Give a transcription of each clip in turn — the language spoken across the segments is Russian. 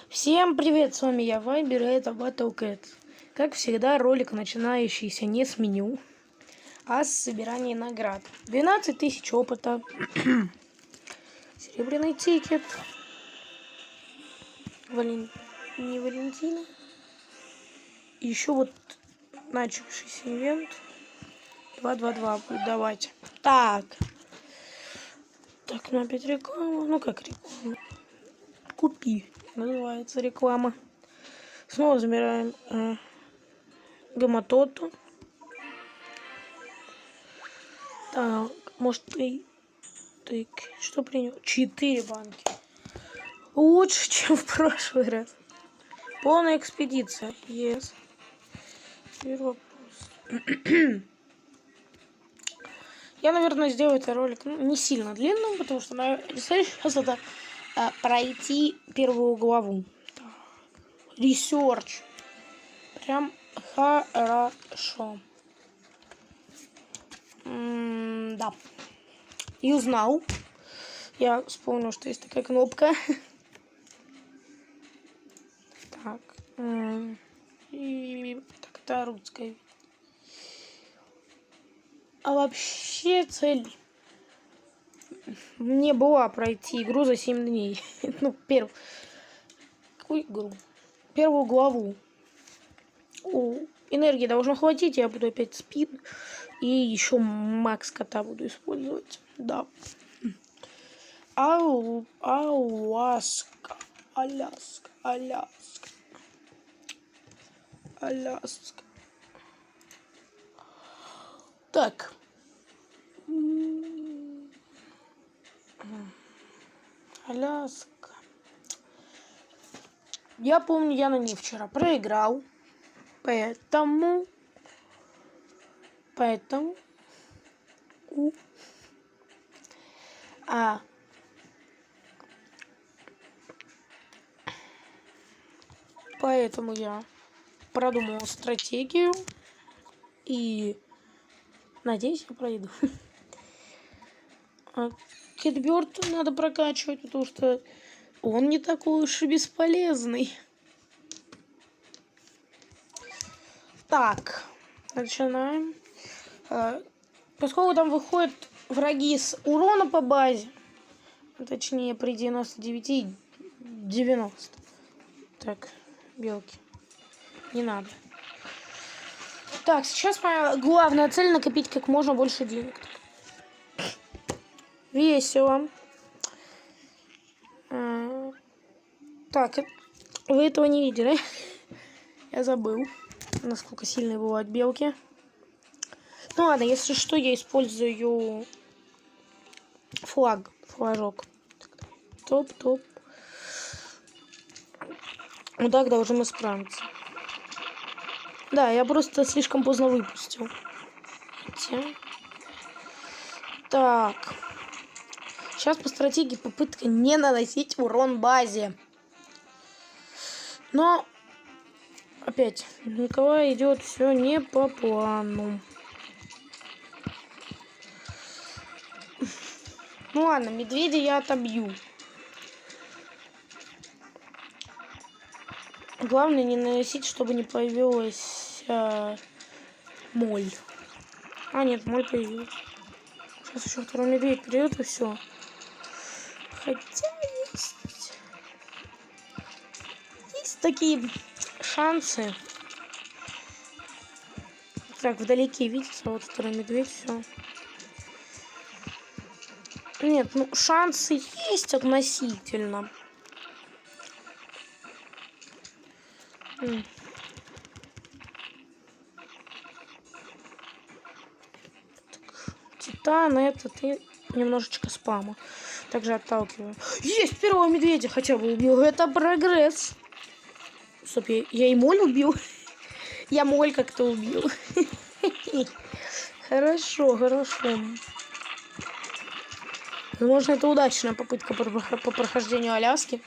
Всем привет, с вами я, Вайбер, и это Battle Cat. Как всегда, ролик начинающийся не с меню, а с собирания наград. 12 тысяч опыта, серебряный тикет, не Валентина, и еще вот начавшийся ивент 222 будет давать. Так, ну опять реклама, ну как реклама, купи, называется реклама. Снова забираем Гаматоту. Так, может ты что принял? 4 банки. Лучше, чем в прошлый раз. Полная экспедиция. Yes. Теперь вопрос. Я, наверное, сделаю этот ролик не сильно длинным, потому что сейчас это пройти первую главу. Ресерч. Прям хорошо. Да. И узнал. Я вспомнил, что есть такая кнопка. Так. И так, это русская. А вообще цель мне была пройти игру за 7 дней. Ну, какую игру? Первую главу. Энергии должно хватить, я буду опять спид. И еще Макс кота буду использовать. Да. Аляска. Так. Аляска. Я помню, я на ней вчера проиграл. Поэтому я продумал стратегию и надеюсь, я пройду. Кэтбёрд надо прокачивать, потому что он не такой уж и бесполезный. Так, начинаем. Поскольку там выходят враги с урона по базе, точнее при 99 и 90. Так, белки. Не надо. Так, сейчас моя главная цель накопить как можно больше денег. Весело. Так, вы этого не видели? Я забыл, насколько сильные бывают белки. Ну ладно, если что, я использую флажок. Топ. Вот так должны мы справиться. Да, я просто слишком поздно выпустил. Так. Сейчас по стратегии попытка не наносить урон базе. Но опять, Николай идет все не по плану. Ну ладно, медведя я отобью. Главное не наносить, чтобы не появилась моль. А нет, моль появилась. Сейчас еще второй медведь придет и все. Хотя есть такие шансы. Так, вдалеке видится вот второй медведь, все. Нет, ну шансы есть относительно. Титан, это ты немножечко спама. Также отталкиваю. Есть первого медведя, хотя бы убил. Это прогресс. Стоп, я и моль убил. Я моль как-то убил. Хорошо. Возможно, это удачная попытка по прохождению Аляски.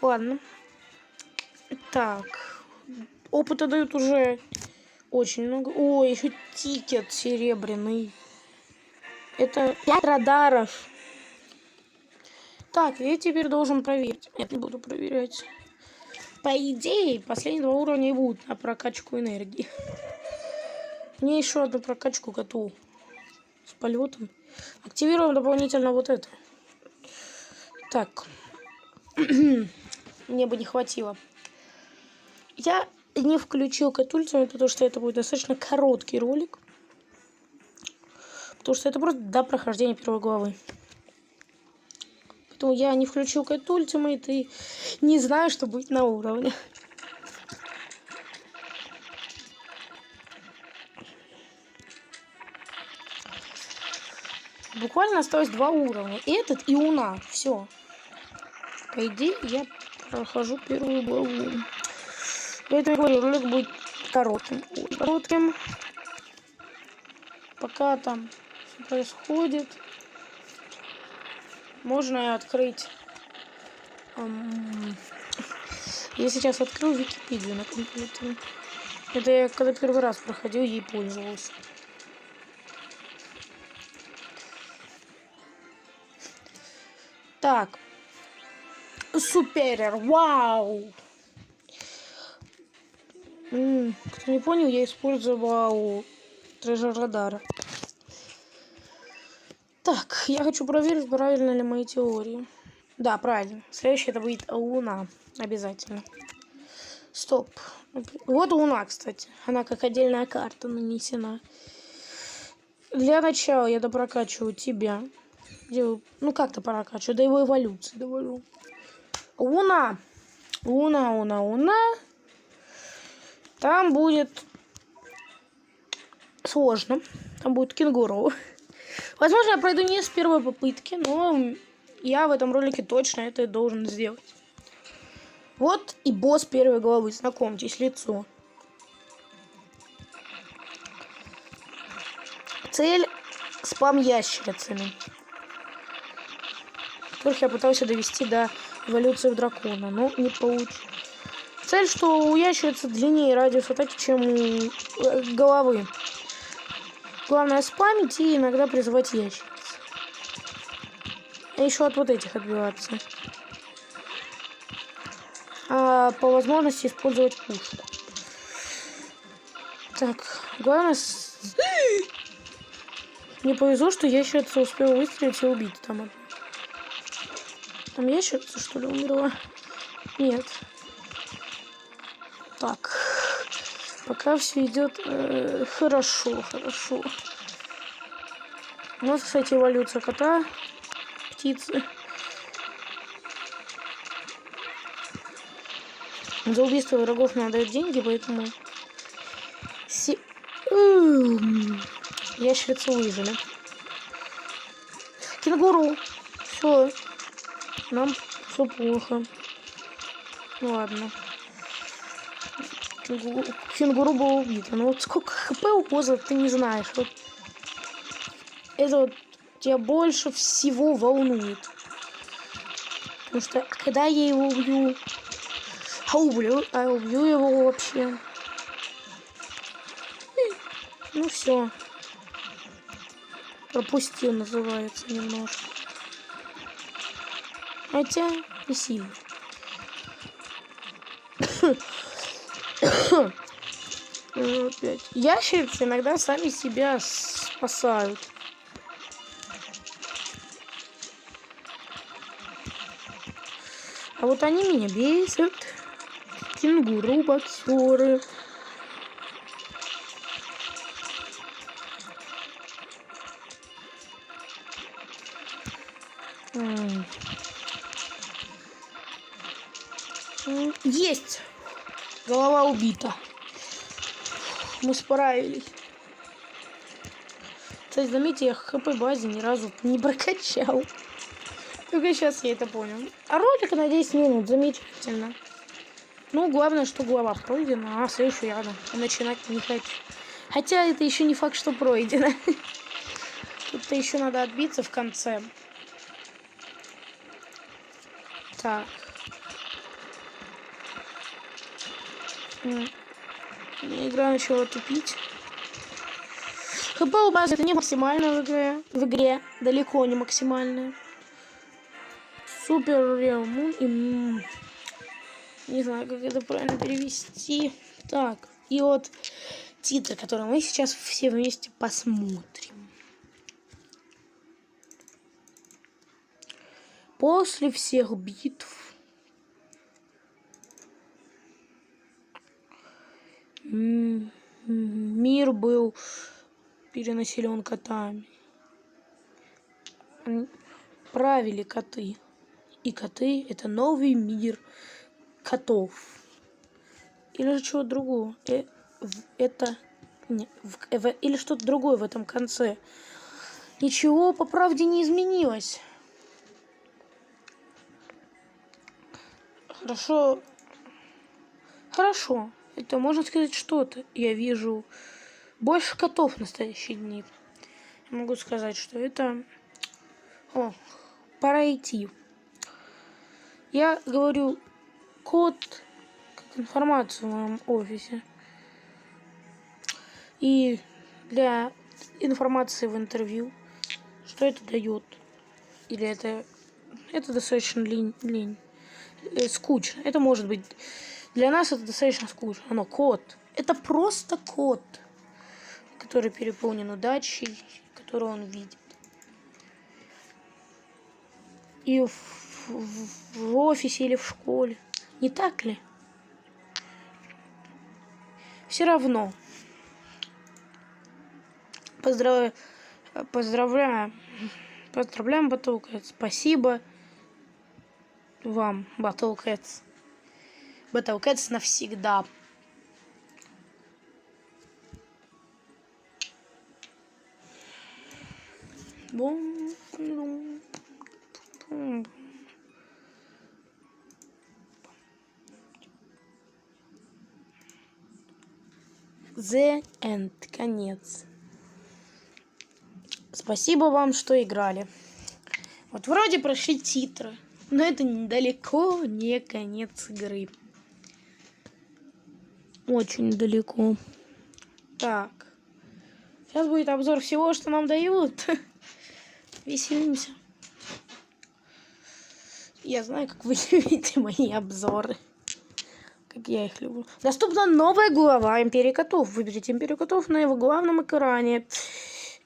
Ладно. Так. Опыта дают уже очень много. О, еще тикет серебряный. Это 5 радаров. Так, я теперь должен проверить. Нет, не буду проверять. По идее, последние 2 уровня и будут на прокачку энергии. Мне еще одну прокачку готову. С полетом. Активируем дополнительно вот это. Так. Мне бы не хватило. Я не включил катультиму, потому что это будет достаточно короткий ролик. Потому что это просто до прохождения первой главы. Поэтому я не включил катультимейт и не знаю, что будет на уровне. Буквально осталось 2 уровня. Этот и Уна. Все. По идее, я прохожу первую главу. Поэтому говорю, ролик будет коротким. Пока там все происходит, можно открыть. Я сейчас открыл Википедию на компьютере. Это я когда первый раз проходил, ей пользовался. Так. Суперер, вау! Кто не понял, я использовал трежер радара. Так, я хочу проверить, правильно ли мои теории. Да, правильно. Следующее это будет Луна. Обязательно. Стоп. Вот Луна, кстати. Она как отдельная карта нанесена. Для начала я допрокачиваю тебя. Ну, как-то прокачиваю. До его эволюции довожу. Луна. Луна. Там будет сложно. Там будет кенгуру. Возможно, я пройду не с первой попытки, но я в этом ролике точно это должен сделать. Вот и босс первой главы. Знакомьтесь, лицо. Цель — спам ящерицами, которых я пытался довести до эволюции в дракона, но не получилось. Цель, что у ящерицы длиннее радиус атаки, чем у головы. Главное спамить и иногда призывать ящериц. А еще от вот этих отбиваться. А по возможности использовать пушку. Так, главное... Мне повезло, что ящерица успела выстрелить и убить там. Там ящерица, что ли, умерла? Нет. Так. Пока все идет хорошо. У нас, кстати, эволюция кота, птицы. За убийство врагов надо дать деньги, поэтому... Ящерицу выжили. Кенгуру. Все. Нам все плохо. Ну ладно. Кенгуру было убито. Ну вот сколько хп у поза ты не знаешь. Вот. Это вот тебя больше всего волнует. Потому что когда я его убью... убью его вообще. Ну все. Пропустил, называется, немножко. Хотя не сильно. Опять. Ящерицы иногда сами себя спасают. А вот они меня бесят. Кенгуру-боксеры. Есть! Голова убита. Мы справились. Кстати, заметьте, я хп базе ни разу не прокачал. Только сейчас я это понял. А ролик на 10 минут, замечательно. Ну, главное, что глава пройдена, а следующую я начинать не хочу. Хотя это еще не факт, что пройдено. Тут-то еще надо отбиться в конце. Так. Игра начала тупить. ХП у базы это не максимально в игре. Далеко не максимальное. Супер Real Moon и... Не знаю, как это правильно перевести. Так, и вот титры, которые мы сейчас все вместе посмотрим. После всех битв мир был перенаселен котами. Правили коты. И коты — это новый мир котов. Или же чего-то другого. Это... Не, или что-то другое в этом конце. Ничего по правде не изменилось. Хорошо. Хорошо. Это можно сказать что-то. Я вижу больше котов в настоящие дни. Я могу сказать, что это... О, пора идти. Я говорю код как информацию в моем офисе. И для информации в интервью, что это дает? Или это достаточно лень, скучно. Это может быть для нас это достаточно скучно. Но код — это просто код, который переполнен удачей, которую он видит. И в офисе или в школе. Не так ли? Все равно. Поздравляем, Battle Cats. Спасибо вам, Battle Cats. Battle Cats навсегда. The End. Конец. Спасибо вам, что играли. Вот вроде прошли титры, но это далеко не конец игры. Очень далеко. Так. Сейчас будет обзор всего, что нам дают. Веселимся. Я знаю, как вы любите мои обзоры. Как я их люблю. Доступна новая глава Империи Котов. Выберите Империю Котов на его главном экране.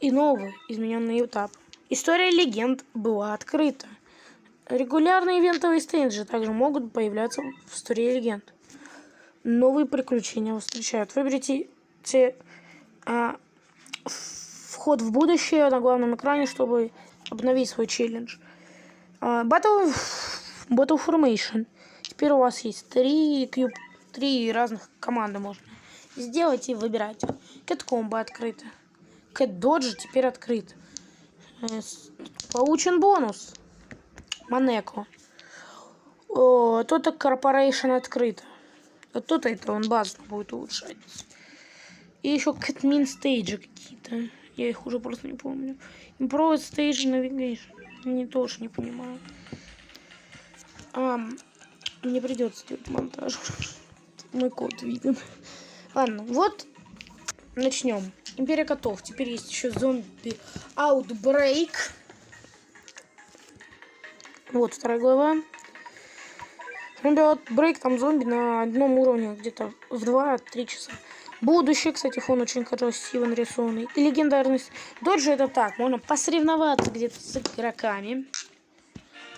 И новый измененный этап. История легенд была открыта. Регулярные ивентовые стейджи также могут появляться в истории легенд. Новые приключения вас встречают. Выберите вход в будущее на главном экране, чтобы обновить свой челлендж. Battle Formation. Теперь у вас есть три разных команды можно сделать и выбирать. Cat Combo открыто. Cat Dodge теперь открыт. Получен бонус. Манеко. Тут Corporation открыто. Вот тут это он базу будет улучшать. И еще Catmin стейджи какие-то. Я их уже просто не помню. Improved Stage Navigation. Не тоже не понимаю. Мне придется делать монтаж. Мой код виден. Ладно, вот начнем. Империя котов. Теперь есть еще зомби Outbreak. Вот вторая глава. Зомби Outbreak, там зомби на одном уровне, где-то в 2-3 часа. Будущее, кстати, фон очень красиво нарисованный. И легендарность. Доджи это так, можно посоревноваться где-то с игроками.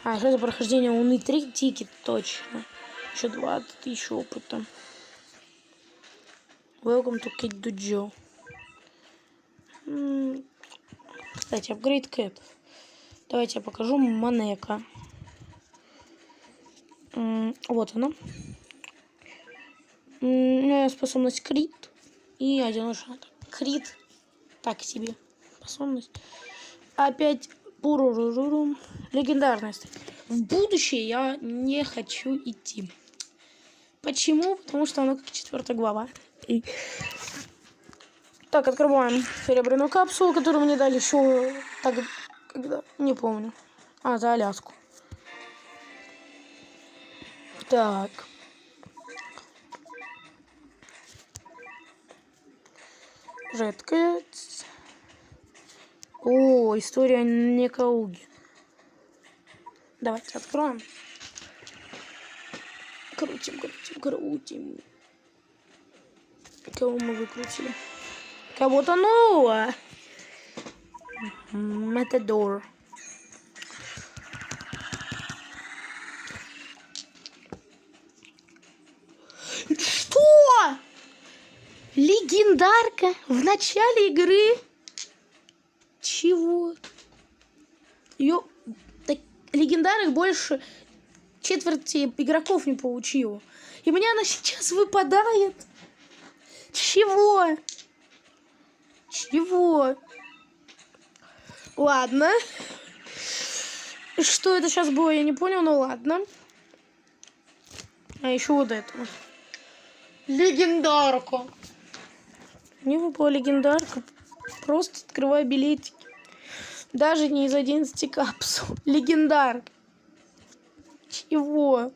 Что за прохождение Луны 3 тикет, точно. Еще 20 тысяч опыта. Welcome to Kid Dojo. Кстати, апгрейд Кэт. Давайте я покажу Манека. Вот она. У меня способность крит и одиночный атак. Крит. Так себе. Способность. Опять пурурурурум. Легендарность. В будущее я не хочу идти. Почему? Потому что она как 4 глава. Так, открываем серебряную капсулу, которую мне дали еще так, когда, не помню. За Аляску. Так. Жидкость. О, история Некауги. Давайте откроем. Крутим. Кого мы выкрутили? Кого-то нового. Матадор. Что? Легендарка в начале игры? Чего? Ее легендарных больше четверти игроков не получила. И мне она сейчас выпадает. Чего? Ладно. Что это сейчас было, я не понял, но ладно. А еще вот это. Легендарка. Мне выпала легендарка. Просто открываю билетики. Даже не из 11 капсул. Легендарка. Чего?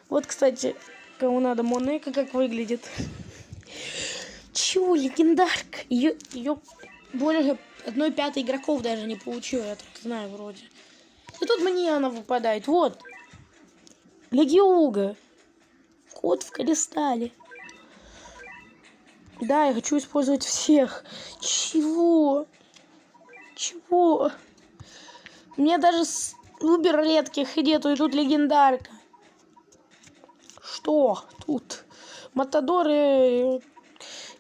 Вот, кстати, кому надо, Монека как выглядит. Чего, легендарка? Ее более 1/5 игроков даже не получила, я так знаю вроде. И тут мне она выпадает. Вот. Легиуга. Кот в кристалле. Да, я хочу использовать всех. Чего? Мне даже с убер редких нету, и тут легендарка. Что тут? Матадоры...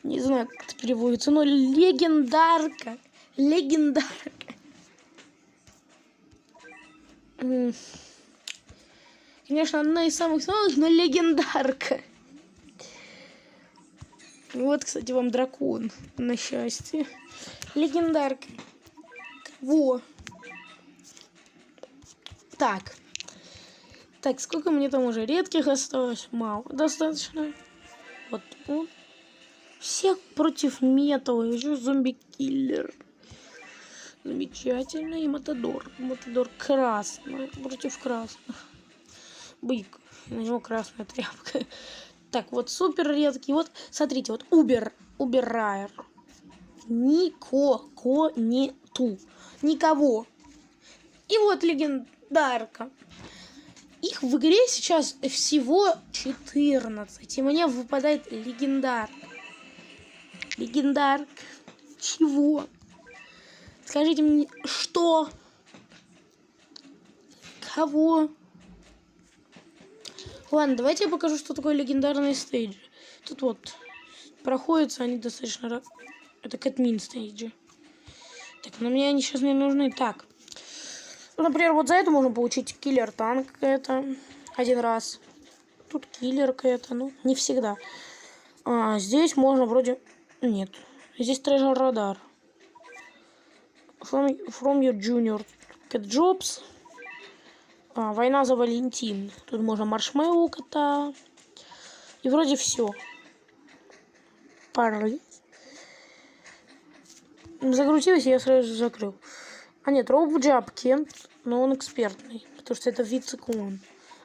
Не знаю, как это переводится, но легендарка. Конечно, одна из самых слабых, но легендарка. Вот, кстати, вам дракон. На счастье. Легендарка. Во. Так, сколько мне там уже редких осталось? Мало. Достаточно. Вот он. Всех против металла. Еще зомби-киллер. Замечательно. И Матадор. Матадор красный. Против красных. Бык. На него красная тряпка. Так, вот супер редкий. Вот, смотрите, вот Убер-райер. Никого нету. Никого. И вот легендарка. Их в игре сейчас всего 14. И мне выпадает легендарка. Легендарка. Чего? Скажите мне, что? Кого? Ладно, давайте я покажу, что такое легендарные стейджи. Тут вот проходятся они достаточно... Это кэтмин стейджи. Так, но мне они сейчас не нужны. Так. Например, вот за это можно получить киллер-танк. Это один раз. Тут киллерка это, ну, не всегда. А здесь можно вроде... Нет. Здесь трежер-радар. From your junior Cat Jobs. Война за Валентин. Тут можно маршмеллоу кота. И вроде все. Пары. Загрузилась, я сразу же закрыл. А нет, Роуп Джаб Кент, но он экспертный. Потому что это вид циклон.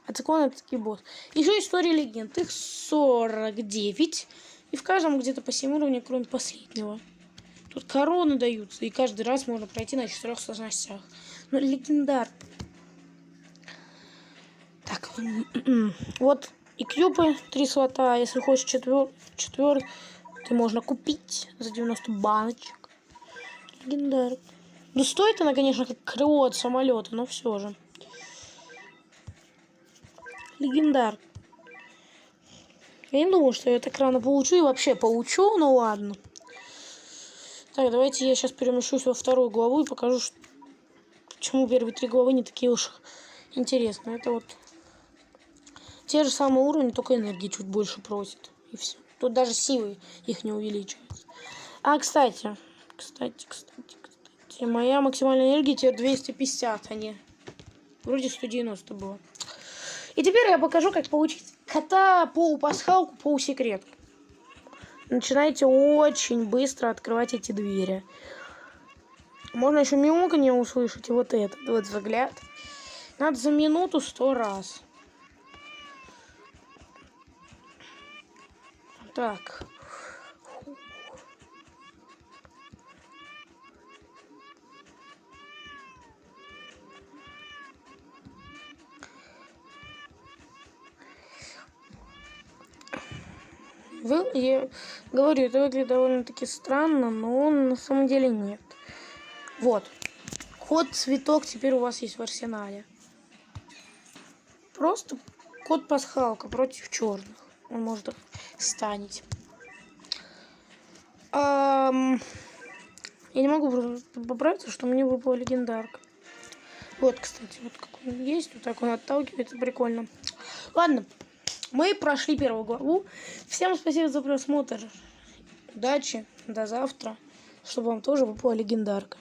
А циклон это таки босс. Еще история легенд. Их 49. И в каждом где-то по 7 уровней, кроме последнего. Тут короны даются. И каждый раз можно пройти на 4 сложностях. Но легендар. Так. Вот и кьюбы 3 слота. Если хочешь четвертый, ты можно купить за 90 баночек. Легендар. Ну, стоит она, конечно, как крыло от самолета, но все же. Легендар. Я не думал, что я так рано получу и вообще получу, но ладно. Так, давайте я сейчас перемещусь во вторую главу и покажу, почему первые 3 главы не такие уж интересные. Это вот те же самые уровни, только энергии чуть больше просит. И все. Тут даже силы их не увеличиваются. А, кстати, моя максимальная энергия теперь 250, а не вроде 190 было. И теперь я покажу, как получить кота полупасхалку, полусекретку. Начинайте очень быстро открывать эти двери. Можно еще мяуканье услышать, и вот этот вот взгляд. Надо за минуту 100 раз. Так. Я говорю, это выглядит довольно-таки странно, но на самом деле нет. Вот. Кот-цветок теперь у вас есть в арсенале. Просто кот-пасхалка против черных. Он может их станить. Я не могу поправиться, что мне выпала легендарка. Вот, кстати, вот как он есть. Вот так он отталкивается. Прикольно. Ладно. Мы прошли первую главу. Всем спасибо за просмотр. Удачи. До завтра. Чтобы вам тоже выпала легендарка.